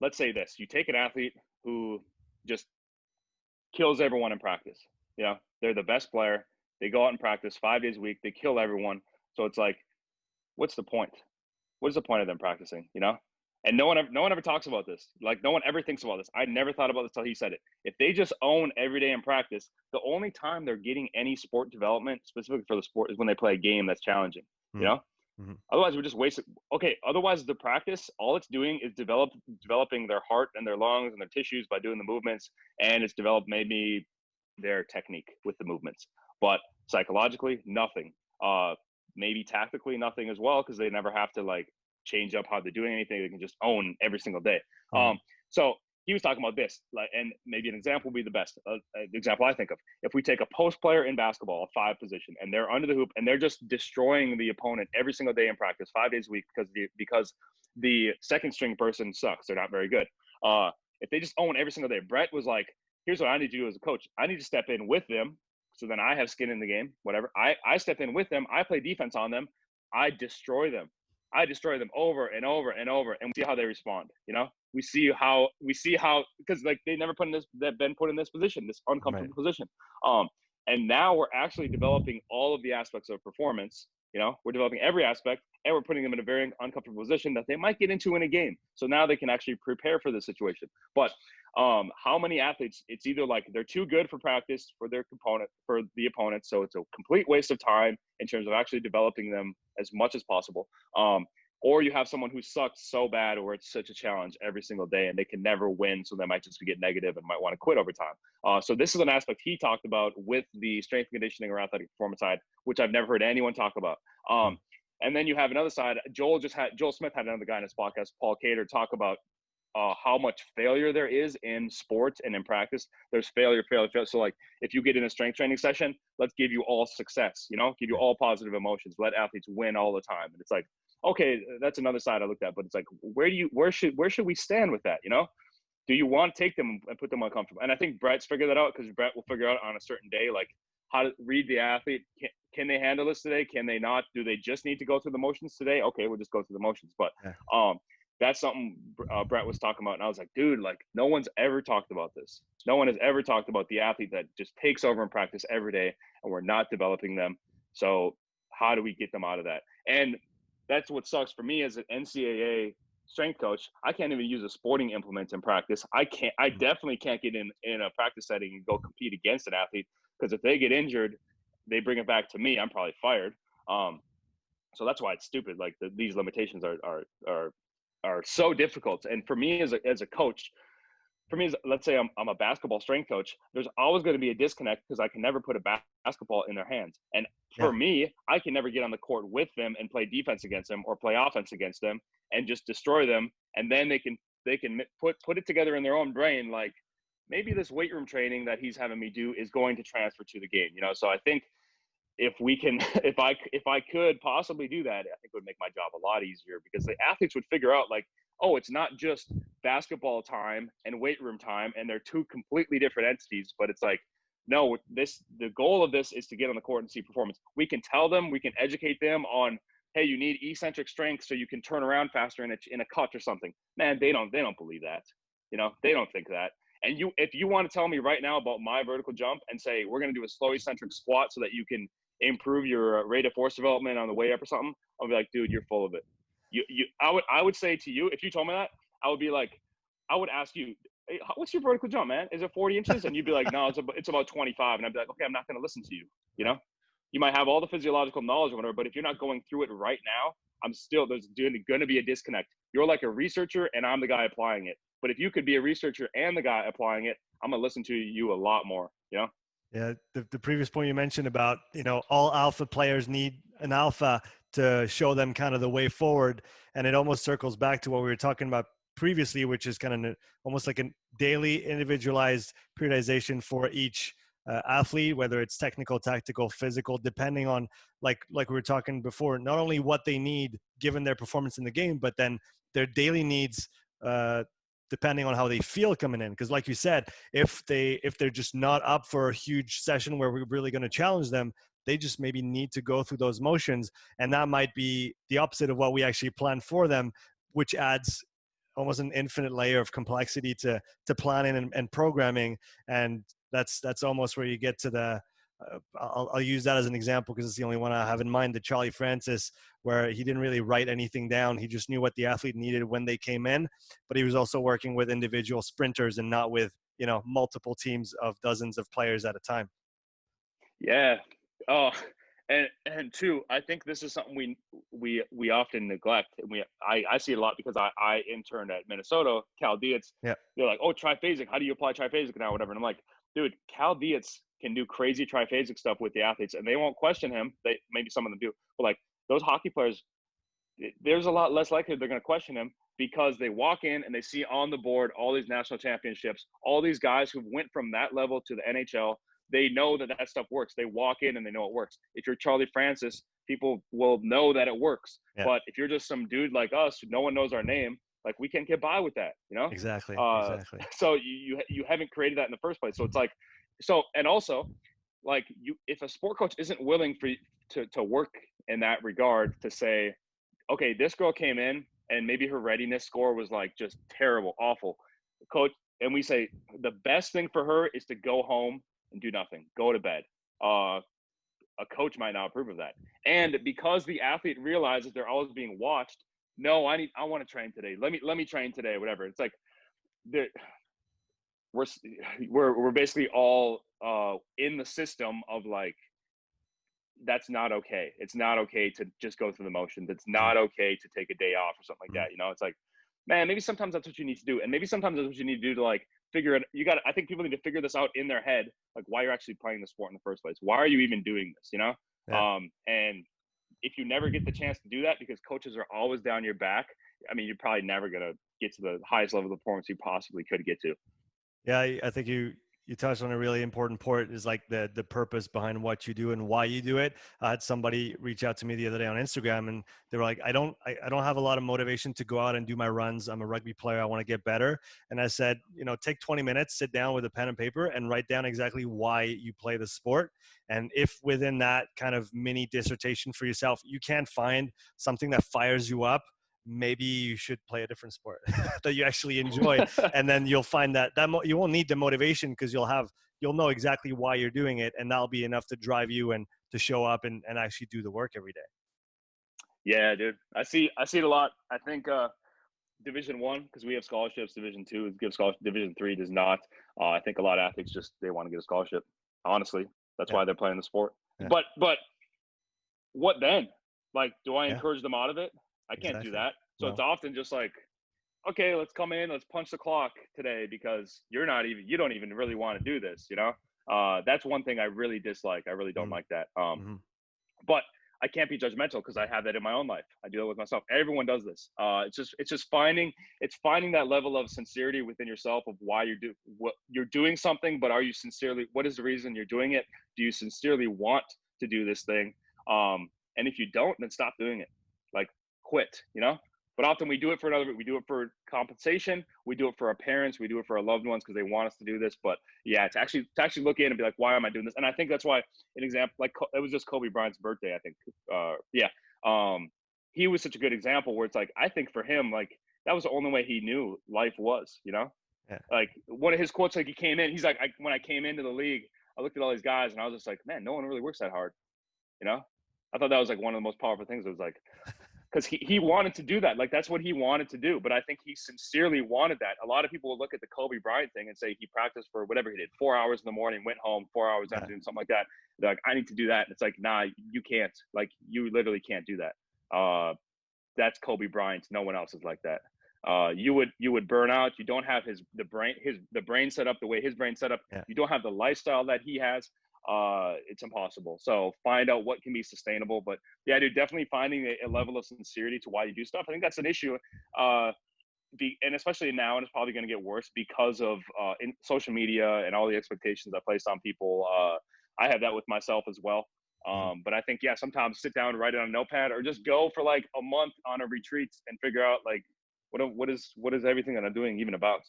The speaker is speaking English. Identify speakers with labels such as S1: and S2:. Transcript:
S1: let's say this, you take an athlete who just kills everyone in practice. You know, they're the best player. They go out and practice 5 days a week. They kill everyone. So it's like, what's the point? What is the point of them practicing, you know? And no one ever talks about this. Like, no one ever thinks about this. I never thought about this till he said it. If they just own every day in practice, the only time they're getting any sport development specifically for the sport is when they play a game that's challenging, you know?
S2: Mm-hmm.
S1: Otherwise, we're just wasting. Okay, otherwise the practice, all it's doing is developing their heart and their lungs and their tissues by doing the movements, and it's developed maybe their technique with the movements. But psychologically, nothing. Maybe tactically, nothing as well, because they never have to like change up how they're doing anything. They can just own every single day. So he was talking about this, like, and maybe an example would be the best example I think of. If we take a post player in basketball, a 5 position, and they're under the hoop and they're just destroying the opponent every single day in practice, 5 days a week, because the second string person sucks. They're not very good. If they just own every single day, Brett was like, here's what I need to do as a coach. I need to step in with them. So then I have skin in the game, whatever. I step in with them. I play defense on them. I destroy them. I destroy them over and over and over, and we see how they respond. You know, we see how because like they never been put in this position, this uncomfortable position. And now we're actually developing all of the aspects of performance. You know, we're developing every aspect, and we're putting them in a very uncomfortable position that they might get into in a game. So now they can actually prepare for the situation. But how many athletes, it's either like they're too good for practice for the opponent, so it's a complete waste of time in terms of actually developing them as much as possible, or you have someone who sucks so bad or it's such a challenge every single day and they can never win, so they might just get negative and might want to quit over time. So this is an aspect he talked about with the strength and conditioning or athletic performance side, which I've never heard anyone talk about. And then you have another side. Joel Smith had another guy in his podcast, Paul Cater, talk about how much failure there is in sports and in practice. There's failure. So like, if you get in a strength training session, let's give you all success, you know, give you all positive emotions, let athletes win all the time. And it's like, okay, that's another side I looked at, but it's like, where should we stand with that? You know, do you want to take them and put them uncomfortable? And I think Brett's figured that out, because Brett will figure out on a certain day, like, how to read the athlete. Can they handle this today? Can they not? Do they just need to go through the motions today? Okay, we'll just go through the motions. But that's something Brett was talking about. And I was like, dude, like, no one's ever talked about this. No one has ever talked about the athlete that just takes over in practice every day, and we're not developing them. So how do we get them out of that? And that's what sucks for me as an NCAA strength coach. I can't even use a sporting implement in practice. I definitely can't get in a practice setting and go compete against an athlete, because if they get injured, they bring it back to me. I'm probably fired. So that's why it's stupid. Like, these limitations are so difficult. And for me as a coach, let's say I'm a basketball strength coach, there's always going to be a disconnect, because I can never put a basketball in their hands. And for me, I can never get on the court with them and play defense against them or play offense against them and just destroy them. And then they can put it together in their own brain, like, maybe this weight room training that he's having me do is going to transfer to the game, you know? So I think if we can, if I could possibly do that, I think it would make my job a lot easier, because the athletes would figure out, like, oh, it's not just basketball time and weight room time, and they're two completely different entities. But it's like, no, the goal of this is to get on the court and see performance. We can tell them, we can educate them on, hey, you need eccentric strength so you can turn around faster in a cut or something. Man, they don't believe that. You know, they don't think that. And if you want to tell me right now about my vertical jump and say, we're going to do a slow eccentric squat so that you can improve your rate of force development on the way up or something, I'll be like, dude, you're full of it. I would say to you, if you told me that, I would be like, I would ask you, hey, what's your vertical jump, man? Is it 40 inches? And you'd be like, no, it's about 25. And I'd be like, okay, I'm not going to listen to you. You know, you might have all the physiological knowledge or whatever, but if you're not going through it right now, there's going to be a disconnect. You're like a researcher and I'm the guy applying it. But if you could be a researcher and the guy applying it, I'm going to listen to you a lot more, you know?
S2: Yeah. The previous point you mentioned about, you know, all alpha players need an alpha to show them kind of the way forward. And it almost circles back to what we were talking about previously, which is kind of almost like a daily individualized periodization for each athlete, whether it's technical, tactical, physical, depending on, like we were talking before, not only what they need given their performance in the game, but then their daily needs, depending on how they feel coming in. Because like you said, if they're just not up for a huge session where we're really going to challenge them, they just maybe need to go through those motions. And that might be the opposite of what we actually planned for them, which adds almost an infinite layer of complexity to planning and programming. And that's almost where you get to the, I'll use that as an example because it's the only one I have in mind, the Charlie Francis, where he didn't really write anything down. He just knew what the athlete needed when they came in, but he was also working with individual sprinters and not with, multiple teams of dozens of players at a time.
S1: Yeah. Oh, and two, I think this is something we often neglect. I see it a lot because I interned at Minnesota, Cal Dietz.
S2: Yeah.
S1: They're like, oh, triphasic. How do you apply triphasic now? Whatever. And I'm like, dude, Cal Dietz can do crazy triphasic stuff with the athletes, and they won't question him. Maybe some of them do, but like those hockey players, there's a lot less likely they're going to question him because they walk in and they see on the board all these national championships, all these guys who went from that level to the NHL. They know that stuff works. They walk in and they know it works. If you're Charlie Francis, people will know that it works.
S2: Yeah.
S1: But if you're just some dude like us, no one knows our name, like we can't get by with that,
S2: Exactly.
S1: So you haven't created that in the first place. So it's like, and also, like if a sport coach isn't willing for you to work in that regard, to say, okay, this girl came in and maybe her readiness score was like just terrible, awful, coach, and we say the best thing for her is to go home and do nothing, go to bed. A coach might not approve of that. And because the athlete realizes they're always being watched, no, I want to train today. Let me train today, whatever. It's like we're basically all in the system of like, that's not okay. It's not okay to just go through the motions. It's not okay to take a day off or something like that. It's like, man, maybe sometimes that's what you need to do. And maybe sometimes that's what you need to do to like figure it. I think people need to figure this out in their head, like why you're actually playing the sport in the first place. Why are you even doing this?
S2: Yeah.
S1: And if you never get the chance to do that because coaches are always down your back, I mean, you're probably never going to get to the highest level of performance you possibly could get to.
S2: Yeah, I think you touched on a really important point, is like the purpose behind what you do and why you do it. I had somebody reach out to me the other day on Instagram, and they were like, I don't have a lot of motivation to go out and do my runs. I'm a rugby player. I want to get better. And I said, take 20 minutes, sit down with a pen and paper and write down exactly why you play the sport. And if within that kind of mini dissertation for yourself, you can't find something that fires you up, maybe you should play a different sport that you actually enjoy. And then you'll find that you won't need the motivation because you'll know exactly why you're doing it. And that'll be enough to drive you and to show up and actually do the work every day.
S1: Yeah, dude. I see it a lot. I think Division 1, because we have scholarships. Division 2 gives scholarship. Division 3 does not. I think a lot of athletes they want to get a scholarship. Honestly, that's why they're playing the sport. Yeah. But what then? Like, do I encourage them out of it? I can't do that. So it's often just like, okay, let's come in, let's punch the clock today because you don't even really want to do this, That's one thing I really dislike. I really don't like that. But I can't be judgmental because I have that in my own life. I do it with myself. Everyone does this. It's just finding that level of sincerity within yourself of why what you're doing something, but are you sincerely, what is the reason you're doing it? Do you sincerely want to do this thing? And if you don't, then stop doing it. Like, quit, But often we do it for compensation. We do it for our parents. We do it for our loved ones because they want us to do this. But yeah, to actually look in and be like, why am I doing this? And I think that's why an example, like it was just Kobe Bryant's birthday, I think. He was such a good example where it's like, I think for him, like that was the only way he knew life was, Yeah. Like one of his quotes, like he came in, he's like, when I came into the league, I looked at all these guys and I was just like, man, no one really works that hard. I thought that was like one of the most powerful things. It was like, because he wanted to do that. Like, that's what he wanted to do. But I think he sincerely wanted that. A lot of people will look at the Kobe Bryant thing and say he practiced for whatever he did, 4 hours in the morning, went home, 4 hours afternoon, something like that. They're like, I need to do that. And it's like, nah, you can't. Like, you literally can't do that. That's Kobe Bryant. No one else is like that. You would burn out. You don't have the brain set up the way his brain set up. You don't have the lifestyle that he has. It's impossible. So find out what can be sustainable. But yeah, dude, definitely finding a level of sincerity to why you do stuff. I think that's an issue. And especially now, and it's probably going to get worse because of in social media and all the expectations I placed on people. I have that with myself as well. But I think, sometimes sit down, write it on a notepad, or just go for like a month on a retreat and figure out like, what is everything that I'm doing even about,